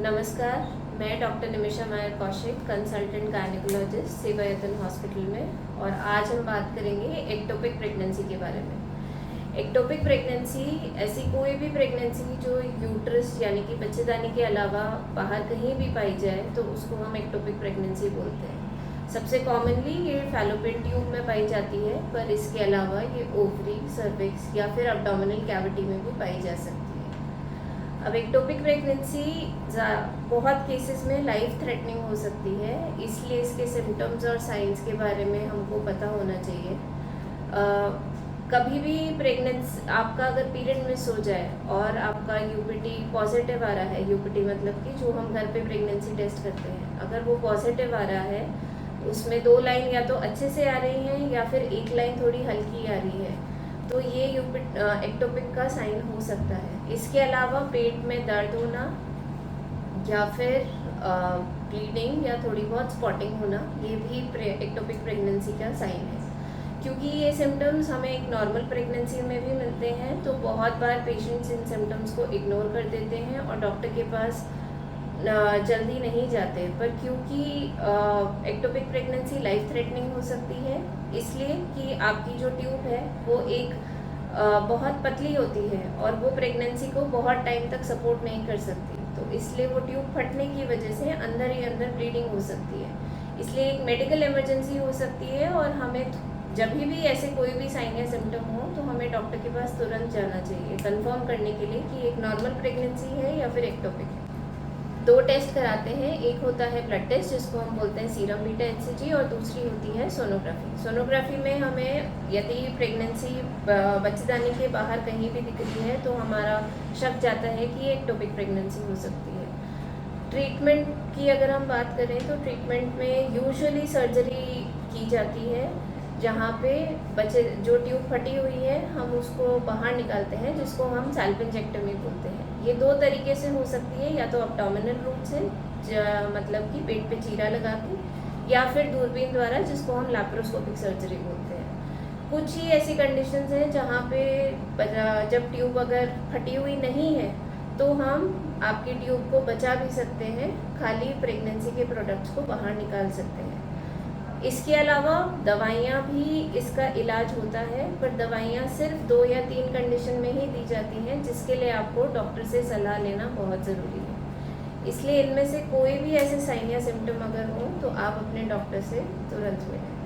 नमस्कार, मैं डॉक्टर निमिषा मायर Kaushik, consultant gynaecologist, Sevayatan hospital में। और आज हम बात करेंगे एक्टोपिक प्रेगनेंसी के बारे में। एक्टोपिक प्रेगनेंसी ऐसी कोई भी प्रेगनेंसी जो यूट्रस यानी कि बच्चेदानी के अलावा बाहर कहीं भी पाई जाए तो उसको हम एक्टोपिक प्रेगनेंसी बोलते हैं। सबसे कॉमनली ये फैलोपियन ट्यूब में पाई जाती है, पर इसके अलावा ये ओवरी, सर्विक्स या फिर एब्डोमिनल कैविटी में भी पाई जा सकती है। अब एक्टोपिक प्रेगनेंसी बहुत केसेस में लाइफ थ्रेटनिंग हो सकती है, इसलिए इसके सिम्टम्स और साइंस के बारे में हमको पता होना चाहिए। कभी भी आपका अगर पीरियड मिस हो जाए और आपका यूपीटी पॉजिटिव आ रहा है, यूपीटी मतलब कि जो हम घर पे प्रेगनेंसी टेस्ट करते हैं, अगर वो पॉजिटिव आ रहा है, उसमें 2 लाइन या तो अच्छे से आ रही हैं या फिर 1 लाइन थोड़ी हल्की आ रही है, तो ये एक्टोपिक का साइन हो सकता है। इसके अलावा पेट में दर्द होना या फिर ब्लीडिंग या थोड़ी बहुत स्पॉटिंग होना, ये भी एक्टोपिक प्रेगनेंसी का साइन है। क्योंकि ये सिम्टम्स हमें एक नॉर्मल प्रेगनेंसी में भी मिलते हैं, तो बहुत बार पेशेंट्स इन सिम्टम्स को इग्नोर कर देते हैं और डॉक्टर के पास जल्दी नहीं जाते। पर क्योंकि एक्टोपिक प्रेगनेंसी लाइफ थ्रेटनिंग हो सकती है, इसलिए कि आपकी जो ट्यूब है वो एक बहुत पतली होती है और वो प्रेगनेंसी को बहुत टाइम तक सपोर्ट नहीं कर सकती, तो इसलिए वो ट्यूब फटने की वजह से अंदर ही अंदर ब्लीडिंग हो सकती है। इसलिए एक मेडिकल इमरजेंसी हो सकती है और हमें जब भी ऐसे कोई भी साइन या सिम्टम हो तो हमें डॉक्टर के पास तुरंत जाना चाहिए, कंफर्म करने के लिए कि एक नॉर्मल प्रेगनेंसी है या फिर एक्टोपिक है। 2 टेस्ट कराते हैं, एक होता है ब्लड टेस्ट जिसको हम बोलते हैं सीरम बीटा HCG, और दूसरी होती है सोनोग्राफी। सोनोग्राफी में हमें यदि प्रेगनेंसी बच्चेदानी के बाहर कहीं भी दिख रही है तो हमारा शक जाता है कि एक्टोपिक प्रेगनेंसी हो सकती है। ट्रीटमेंट की अगर हम बात करें तो ट्रीटमेंट में यूजुअली सर्जरी की जाती है, जहाँ पे बच्चे जो ट्यूब फटी हुई है हम उसको बाहर निकालते हैं, जिसको हम सैल्पिंजेक्टमी बोलते हैं। ये 2 तरीके से हो सकती है, या तो एब्डोमिनल रूट से मतलब कि पेट पे चीरा लगा के, या फिर दूरबीन द्वारा जिसको हम लैप्रोस्कोपिक सर्जरी बोलते हैं। कुछ ही ऐसी कंडीशंस हैं जहाँ पे जब ट्यूब अगर फटी हुई नहीं है तो हम आपकी ट्यूब को बचा भी सकते हैं, खाली प्रेगनेंसी के प्रोडक्ट्स को बाहर निकाल सकते हैं। इसके अलावा दवाइयाँ भी इसका इलाज होता है, पर दवाइयाँ सिर्फ 2 या 3 कंडीशन में ही दी जाती हैं, जिसके लिए आपको डॉक्टर से सलाह लेना बहुत ज़रूरी है। इसलिए इनमें से कोई भी ऐसे साइन या सिम्टम अगर हो तो आप अपने डॉक्टर से तुरंत मिलें।